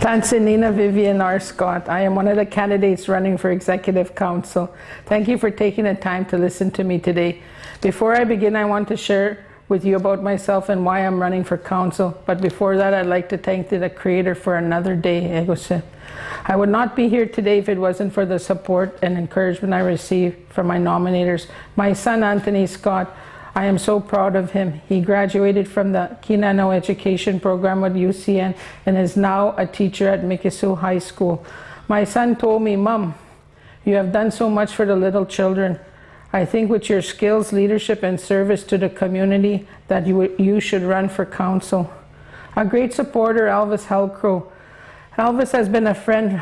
Tansanina Vivian R. Scott. I am one of the candidates running for Executive Council. Thank you for taking the time to listen to me today. Before I begin, I want to share with you about myself and why I'm running for council. But before that, I'd like to thank the Creator for another day. I would not be here today if it wasn't for the support and encouragement I received from my nominators. My son, Anthony Scott, I am so proud of him. He graduated from the Kinano Education Program at UCN and is now a teacher at Mikisu High School. My son told me, "Mom, you have done so much for the little children. I think with your skills, leadership, and service to the community that you should run for council." A great supporter, Elvis Helcrow. Elvis has been a friend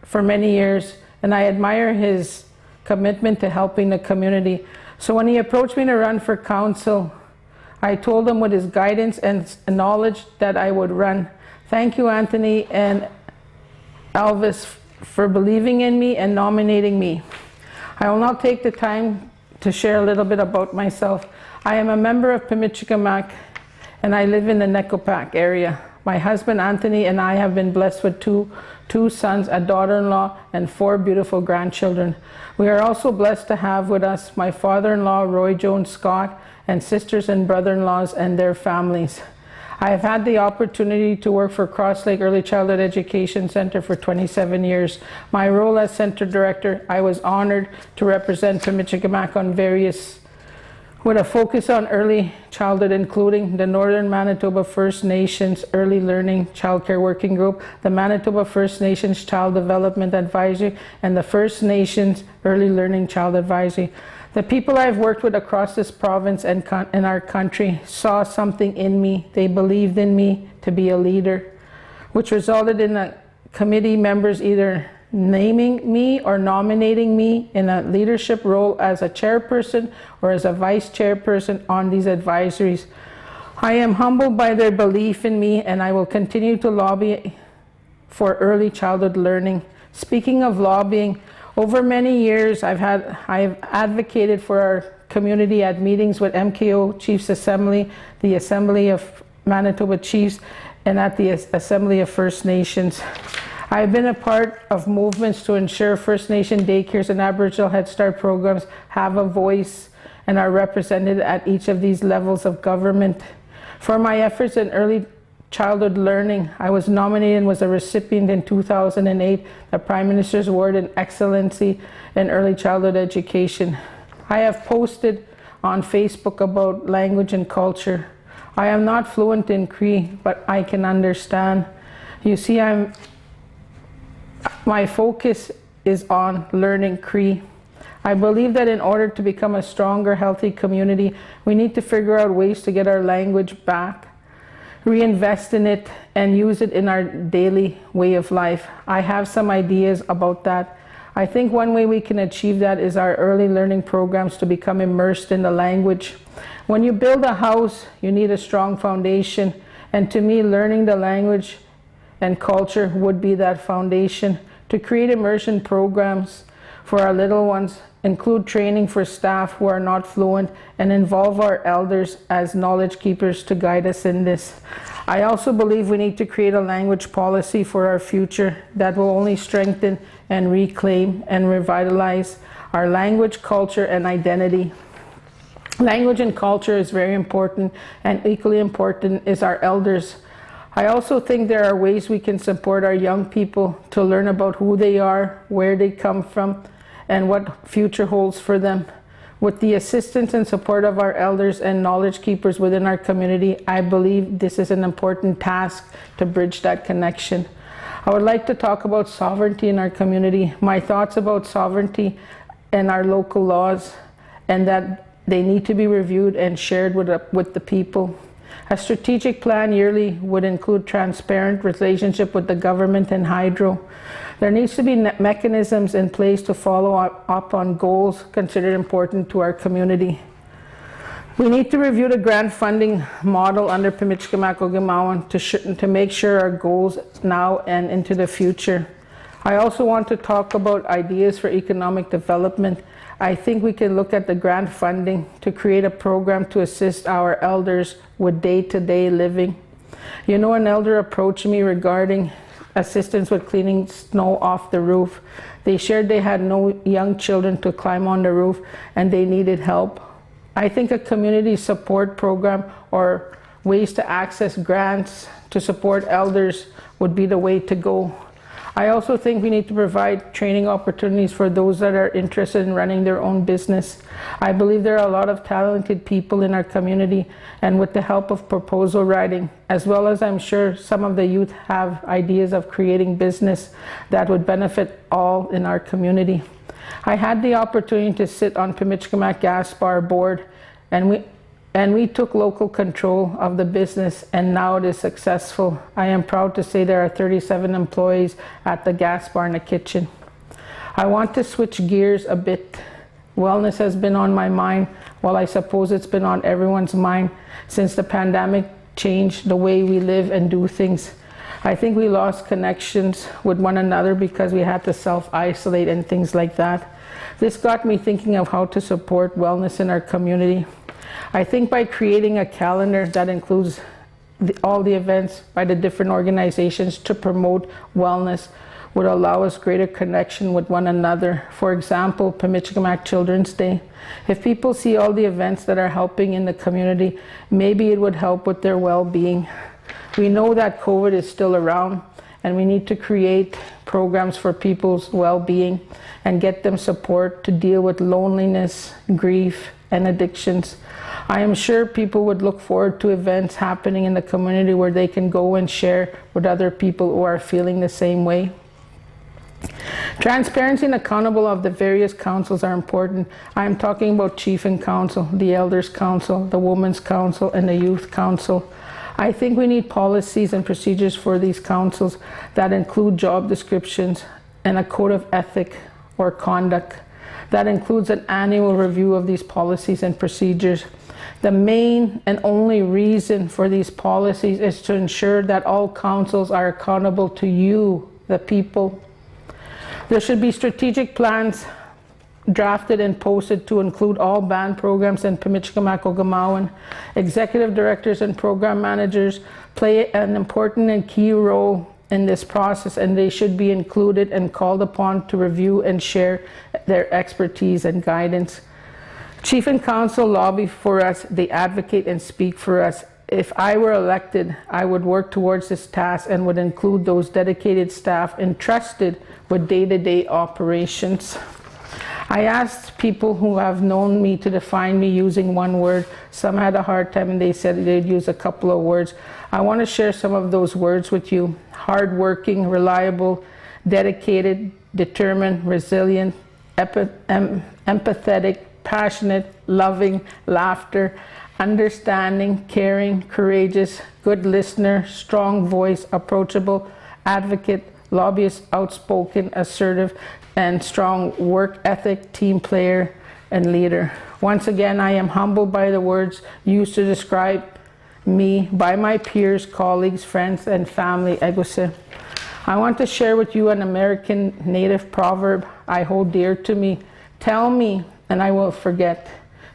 for many years, and I admire his commitment to helping the community. So when he approached me to run for council, I told him with his guidance and knowledge that I would run. Thank you, Anthony and Elvis, for believing in me and nominating me. I will now take the time to share a little bit about myself. I am a member of Pimicikamak and I live in the Nekopak area. My husband Anthony and I have been blessed with two sons, a daughter-in-law, and 4 beautiful grandchildren. We are also blessed to have with us my father-in-law, Roy Jones Scott, and sisters and brother-in-laws and their families. I have had the opportunity to work for Cross Lake Early Childhood Education Center for 27 years. My role as center director, I was honored to represent Pimicikamak on with a focus on early childhood, including the Northern Manitoba First Nations Early Learning Childcare Working Group, the Manitoba First Nations Child Development Advisory, and the First Nations Early Learning Child Advisory. The people I've worked with across this province and in our country saw something in me. They believed in me to be a leader, which resulted in the committee members either naming me or nominating me in a leadership role as a chairperson or as a vice chairperson on these advisories. I am humbled by their belief in me, and I will continue to lobby for early childhood learning. Speaking of lobbying, over many years I've advocated for our community at meetings with MKO Chiefs Assembly, the Assembly of Manitoba Chiefs, and at the Assembly of First Nations. I've been a part of movements to ensure First Nation daycares and Aboriginal Head Start programs have a voice and are represented at each of these levels of government. For my efforts in early childhood learning, I was nominated and was a recipient in 2008, the Prime Minister's Award in Excellency in Early Childhood Education. I have posted on Facebook about language and culture. I am not fluent in Cree, but I can understand. You see, my focus is on learning Cree. I believe that in order to become a stronger, healthy community, we need to figure out ways to get our language back, reinvest in it, and use it in our daily way of life. I have some ideas about that. I think one way we can achieve that is our early learning programs to become immersed in the language. When you build a house, you need a strong foundation, and to me, learning the language and culture would be that foundation. To create immersion programs for our little ones, include training for staff who are not fluent, and involve our elders as knowledge keepers to guide us in this. I also believe we need to create a language policy for our future that will only strengthen and reclaim and revitalize our language, culture, and identity. Language and culture is very important, and equally important is our elders. I also think there are ways we can support our young people to learn about who they are, where they come from, and what future holds for them. With the assistance and support of our elders and knowledge keepers within our community, I believe this is an important task to bridge that connection. I would like to talk about sovereignty in our community, my thoughts about sovereignty and our local laws, and that they need to be reviewed and shared with the people. A strategic plan yearly would include transparent relationship with the government and hydro. There needs to be mechanisms in place to follow up on goals considered important to our community. We need to review the grant funding model under Pimicikamak Cree to make sure our goals now and into the future. I also want to talk about ideas for economic development. I think we can look at the grant funding to create a program to assist our elders with day-to-day living. You know, an elder approached me regarding assistance with cleaning snow off the roof. They shared they had no young children to climb on the roof and they needed help. I think a community support program or ways to access grants to support elders would be the way to go. I also think we need to provide training opportunities for those that are interested in running their own business. I believe there are a lot of talented people in our community, and with the help of proposal writing, as well as I'm sure some of the youth have ideas of creating business that would benefit all in our community. I had the opportunity to sit on Pimicikamak Gas Bar board, and we took local control of the business, and now it is successful. I am proud to say there are 37 employees at the gas bar and the kitchen. I want to switch gears a bit. Wellness has been on my mind. Well, I suppose it's been on everyone's mind since the pandemic changed the way we live and do things. I think we lost connections with one another because we had to self-isolate and things like that. This got me thinking of how to support wellness in our community. I think by creating a calendar that includes all the events by the different organizations to promote wellness would allow us greater connection with one another. For example, Pimicikamak Children's Day. If people see all the events that are helping in the community, maybe it would help with their well-being. We know that COVID is still around, and we need to create programs for people's well-being and get them support to deal with loneliness, grief, and addictions. I am sure people would look forward to events happening in the community where they can go and share with other people who are feeling the same way. Transparency and accountable of the various councils are important. I am talking about Chief and Council, the Elders Council, the Women's Council, and the Youth Council. I think we need policies and procedures for these councils that include job descriptions and a code of ethic or conduct. That includes an annual review of these policies and procedures. The main and only reason for these policies is to ensure that all councils are accountable to you, the people. There should be strategic plans drafted and posted to include all band programs in Pimicikamak Ogamawan. Executive directors and program managers play an important and key role in this process, and they should be included and called upon to review and share their expertise and guidance. Chief and Council lobby for us, they advocate and speak for us. If I were elected, I would work towards this task and would include those dedicated staff entrusted with day-to-day operations. I asked people who have known me to define me using one word. Some had a hard time and they said they'd use a couple of words. I want to share some of those words with you. Hardworking, reliable, dedicated, determined, resilient, empathetic, passionate, loving, laughter, understanding, caring, courageous, good listener, strong voice, approachable, advocate, lobbyist, outspoken, assertive, and strong work ethic, team player, and leader. Once again, I am humbled by the words used to describe me by my peers, colleagues, friends, and family. I want to share with you an American native proverb I hold dear to me. Tell me, and I will forget.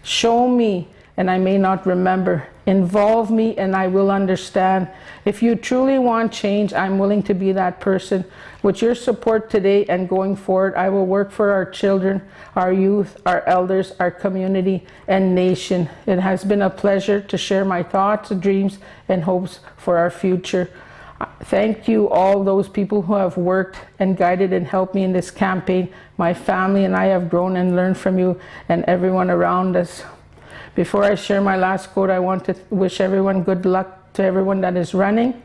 Show me, and I may not remember. Involve me, and I will understand. If you truly want change, I'm willing to be that person. With your support today and going forward, I will work for our children, our youth, our elders, our community, and nation. It has been a pleasure to share my thoughts, dreams, and hopes for our future. Thank you all those people who have worked and guided and helped me in this campaign. My family and I have grown and learned from you and everyone around us. Before I share my last quote, I want to wish everyone good luck to everyone that is running.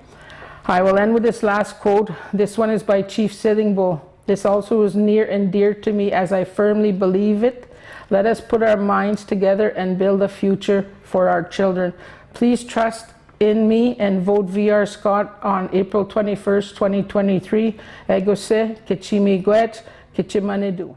I will end with this last quote. This one is by Chief Sitting Bull. This also is near and dear to me as I firmly believe it. Let us put our minds together and build a future for our children. Please trust in me and vote VR Scott on April 21st, 2023. Ego se, kichimi gwet, kichimanidu.